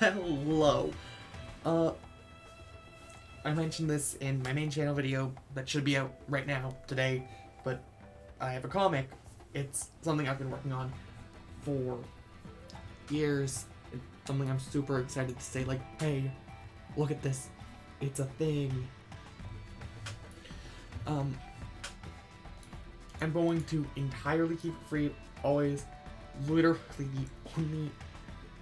Hello. I mentioned this in my main channel video that should be out right now, today, but I have a comic. It's something I've been working on for years. It's something I'm super excited to say, like, hey, look at this. It's a thing. I'm going to entirely keep it free, always, literally the only...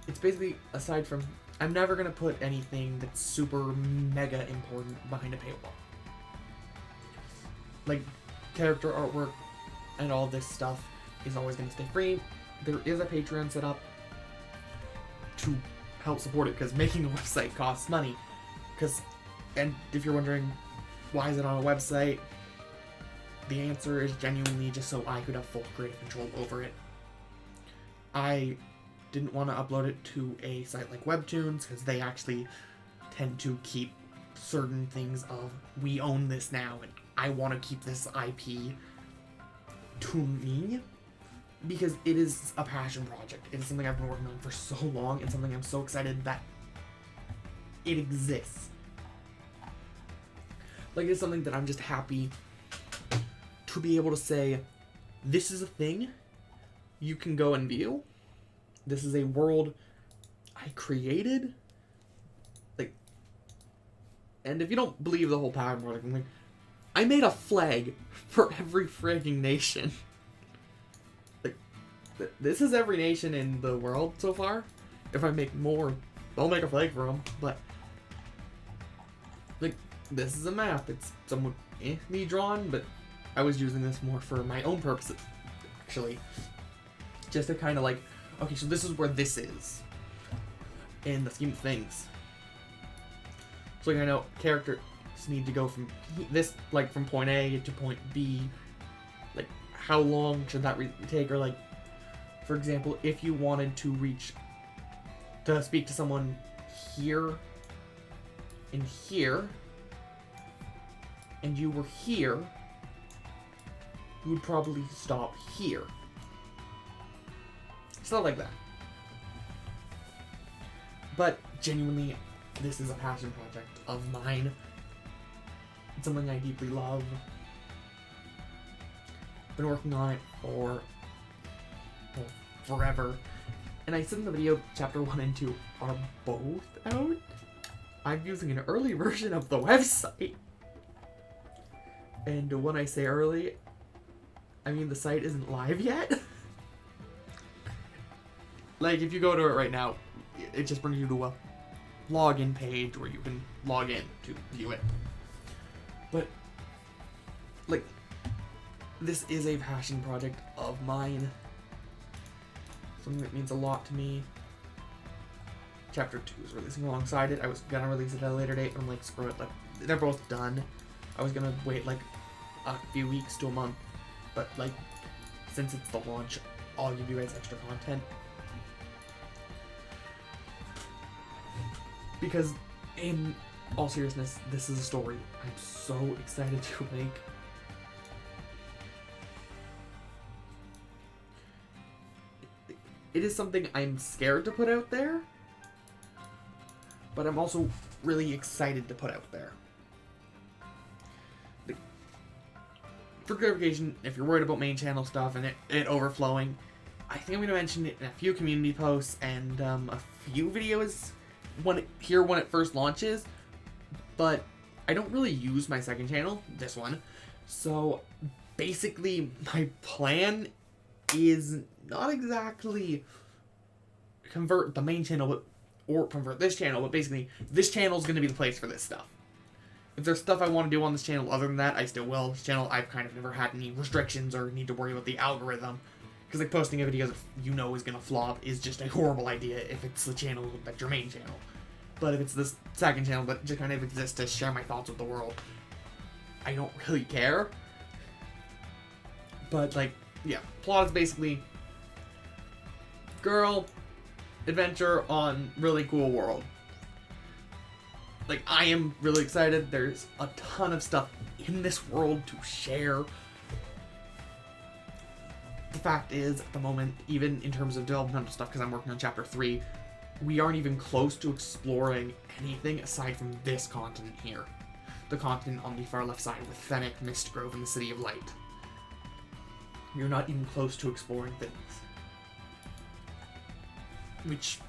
It's basically, aside from... I'm never going to put anything that's super mega important behind a paywall. Like, character artwork and all this stuff is always going to stay free. There is a Patreon set up to help support it, because making a website costs money. And if you're wondering, why is it on a website? The answer is genuinely just so I could have full creative control over it. I didn't want to upload it to a site like Webtoons, because they actually tend to keep certain things of, we own this now, and I want to keep this IP to me, because it is a passion project. It is something I've been working on for so long, and something I'm so excited that it exists. Like, it's something that I'm just happy to be able to say, this is a thing you can go and view. This is a world I created. Like, and if you don't believe the whole passion project, I'm like, I made a flag for every frigging nation. Like, this is every nation in the world so far. If I make more, I'll make a flag for them. But, like, this is a map. It's somewhat me drawn, but I was using this more for my own purposes, actually. Just to kind of like, okay, so this is where this is in the scheme of things. So, like, I know characters need to go from this, like, from point A to point B. Like, how long should that take? Or, like, for example, if you wanted to speak to someone here and here, and you were here, you would probably stop here. Stuff like that. But genuinely, this is a passion project of mine. It's something I deeply love. Been working on it for forever. And I said in the video, chapter 1 and 2 are both out. I'm using an early version of the website. And when I say early, I mean the site isn't live yet. Like, if you go to it right now, it just brings you to a login page where you can log in to view it. But, like, this is a passion project of mine. Something that means a lot to me. Chapter 2 is releasing alongside it. I was gonna release it at a later date, but I'm like, screw it. Like, they're both done. I was gonna wait, like, a few weeks to a month. But, like, since it's the launch, I'll give you guys extra content. Because, in all seriousness, this is a story I'm so excited to make. It is something I'm scared to put out there, but I'm also really excited to put out there. For clarification, if you're worried about main channel stuff and it overflowing, I think I'm going to mention it in a few community posts and a few videos when it first launches, but I don't really use my second channel, this one, so basically my plan is not exactly convert the main channel or convert this channel, but basically this channel is going to be the place for this stuff. If there's stuff I want to do on this channel other than that, I still will. This channel, I've kind of never had any restrictions or need to worry about the algorithm. Because, like, posting a video that you know is going to flop is just a horrible idea if it's the channel that's your main channel. But if it's this second channel that just kind of exists to share my thoughts with the world, I don't really care. But, like, yeah. Plot is basically girl, adventure on really cool world. Like, I am really excited. There's a ton of stuff in this world to share. The fact is, at the moment, even in terms of developmental stuff, because I'm working on chapter 3, we aren't even close to exploring anything aside from this continent here. The continent on the far left side with Fennec, Mistgrove, and the City of Light. You're not even close to exploring things. Which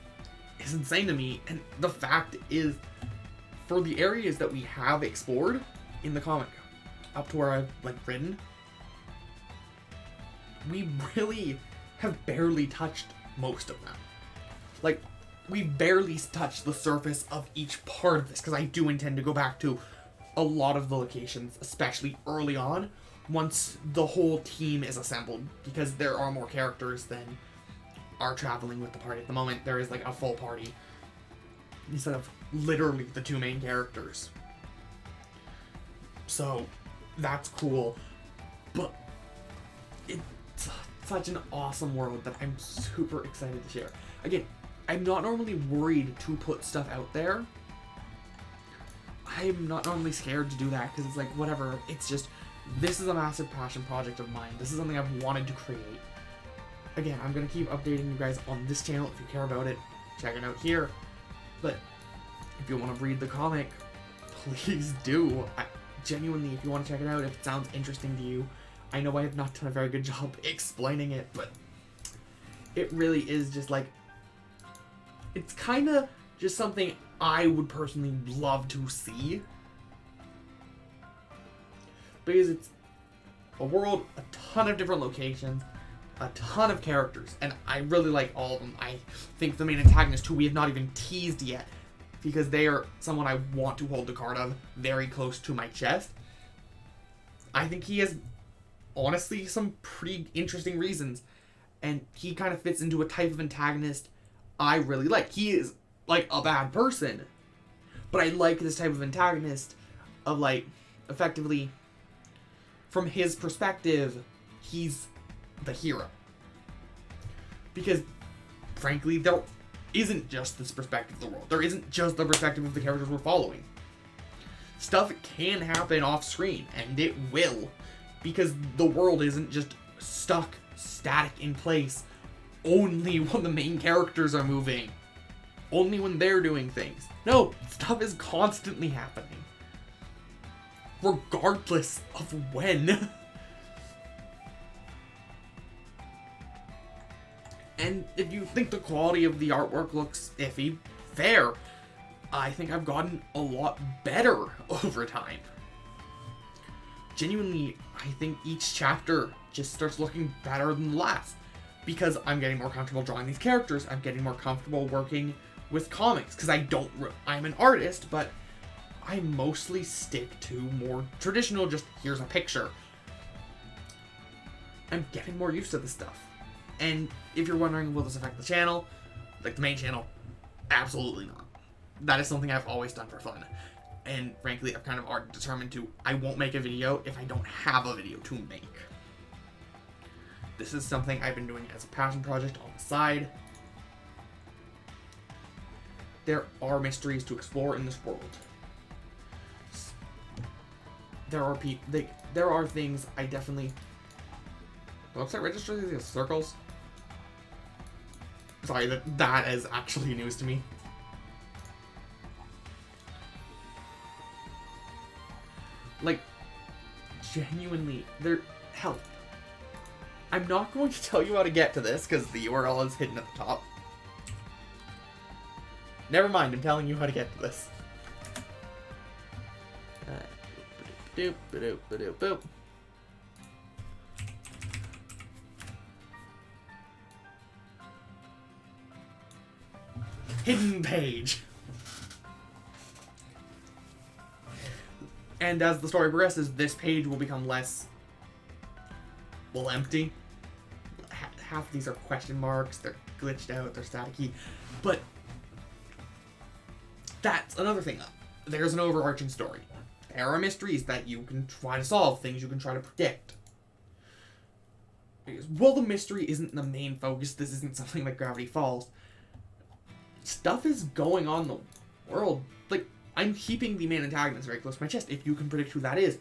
is insane to me, and the fact is, for the areas that we have explored in the comic, up to where I've, like, written, we really have barely touched most of them. Like, we barely touched the surface of each part of this, because I do intend to go back to a lot of the locations, especially early on, once the whole team is assembled, because there are more characters than are traveling with the party. At the moment, there is, like, a full party, instead of literally the two main characters. So, that's cool, but it's such an awesome world that I'm super excited to share. Again, I'm not normally worried to put stuff out there. I'm not normally scared to do that, because it's like, whatever, it's just, this is a massive passion project of mine. This is something I've wanted to create. Again, I'm going to keep updating you guys on this channel. If you care about it, check it out here. But if you want to read the comic, please do. Genuinely, if you want to check it out, if it sounds interesting to you. I know I have not done a very good job explaining it, but it really is just like, it's kind of just something I would personally love to see. Because it's a world, a ton of different locations, a ton of characters, and I really like all of them. I think the main antagonist, who we have not even teased yet, because they are someone I want to hold the card of very close to my chest. I think he has, honestly, some pretty interesting reasons, and he kind of fits into a type of antagonist I really like. He is, like, a bad person, but I like this type of antagonist of, like, effectively, from his perspective, he's the hero. Because, frankly, there isn't just this perspective of the world. There isn't just the perspective of the characters we're following. Stuff can happen off screen, and it will. Because the world isn't just stuck, static in place, only when the main characters are moving. Only when they're doing things. No, stuff is constantly happening. Regardless of when. And if you think the quality of the artwork looks iffy, fair. I think I've gotten a lot better over time. Genuinely, I think each chapter just starts looking better than the last. Because I'm getting more comfortable drawing these characters, I'm getting more comfortable working with comics. Because I'm an artist, but I mostly stick to more traditional, just here's a picture. I'm getting more used to this stuff. And if you're wondering, will this affect the channel? Like the main channel? Absolutely not. That is something I've always done for fun. And frankly, I've kind of already determined I won't make a video if I don't have a video to make. This is something I've been doing as a passion project on the side. There are mysteries to explore in this world. There are things I definitely... The website registers these as circles? Sorry, that is actually news to me. Like, genuinely, help. I'm not going to tell you how to get to this, because the URL is hidden at the top. Never mind, I'm telling you how to get to this. Boop. Hidden page. And as the story progresses, this page will become less, well, empty. Half of these are question marks, they're glitched out, they're staticky. But that's another thing. There's an overarching story. There are mysteries that you can try to solve, things you can try to predict. Well, the mystery isn't the main focus, this isn't something like Gravity Falls. Stuff is going on in the world. Like, I'm keeping the main antagonist very close to my chest. If you can predict who that is,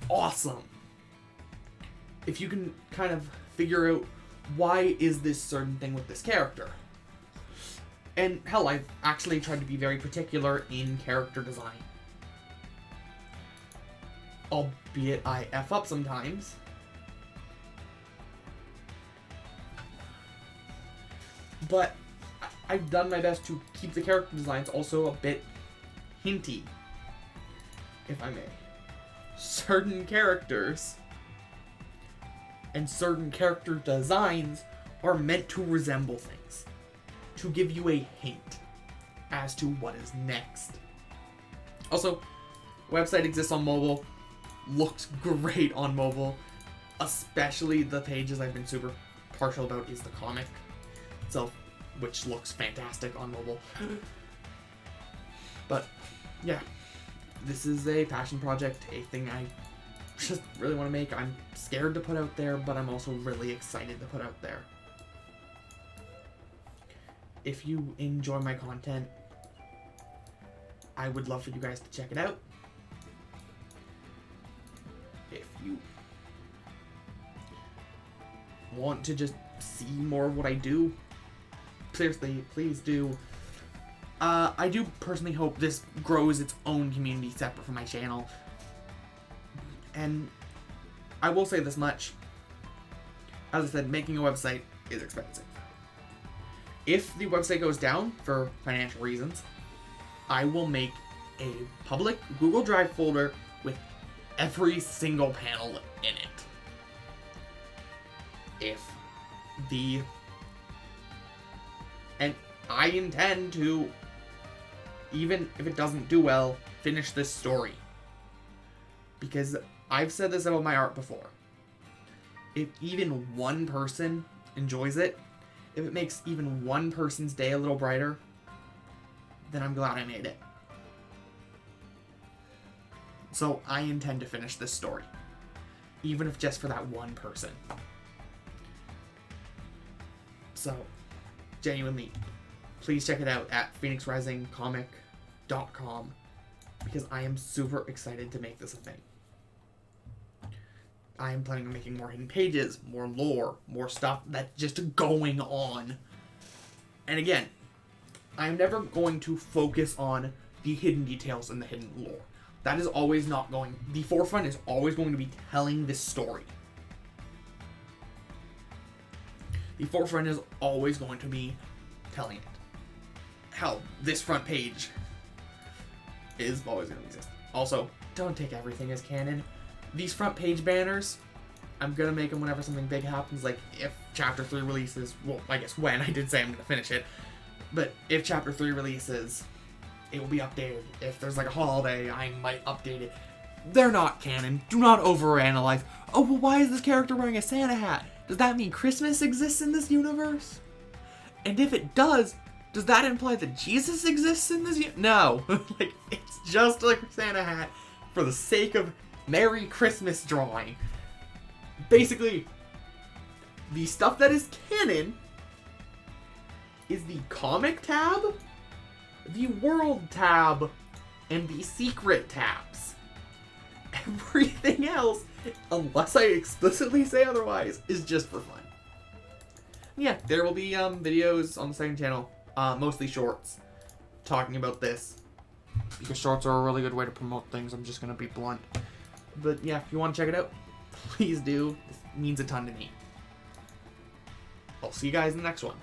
awesome. If you can kind of figure out why is this certain thing with this character, And hell, I've actually tried to be very particular in character design. Albeit I F up sometimes. But I've done my best to keep the character designs also a bit hinty, if I may. Certain characters and certain character designs are meant to resemble things, to give you a hint as to what is next. Also, website exists on mobile, looks great on mobile, especially the pages I've been super partial about is the comic itself, which looks fantastic on mobile. But yeah, this is a passion project, a thing I just really want to make. I'm scared to put out there, but I'm also really excited to put out there. If you enjoy my content, I would love for you guys to check it out. If you want to just see more of what I do, seriously, please do. I do personally hope this grows its own community separate from my channel. And I will say this much. As I said, making a website is expensive. If the website goes down for financial reasons, I will make a public Google Drive folder with every single panel in it. And I intend to, even if it doesn't do well, finish this story. Because I've said this about my art before. If even one person enjoys it, if it makes even one person's day a little brighter, then I'm glad I made it. So I intend to finish this story. Even if just for that one person. So, genuinely, please check it out at phoenixrisingcomic.com because I am super excited to make this a thing. I am planning on making more hidden pages, more lore, more stuff that's just going on. And again, I'm never going to focus on the hidden details and the hidden lore. That is always not going... The forefront is always going to be telling this story. The forefront is always going to be telling it. Hell, this front page is always going to exist. Also, don't take everything as canon. These front page banners, I'm going to make them whenever something big happens. Like, if Chapter 3 releases... Well, I guess when. I did say I'm going to finish it. But if Chapter 3 releases, it will be updated. If there's like a holiday, I might update it. They're not canon. Do not overanalyze. Oh, well, why is this character wearing a Santa hat? Does that mean Christmas exists in this universe? And if it does that imply that Jesus exists in this No. Like, it's just like a Santa hat for the sake of Merry Christmas drawing. Basically, the stuff that is canon is the comic tab, the world tab, and the secret tabs. Everything else, unless I explicitly say otherwise, is just for fun. Yeah, there will be videos on the second channel, mostly shorts, talking about this. Because shorts are a really good way to promote things, I'm just going to be blunt. But yeah, if you want to check it out, please do. This means a ton to me. I'll see you guys in the next one.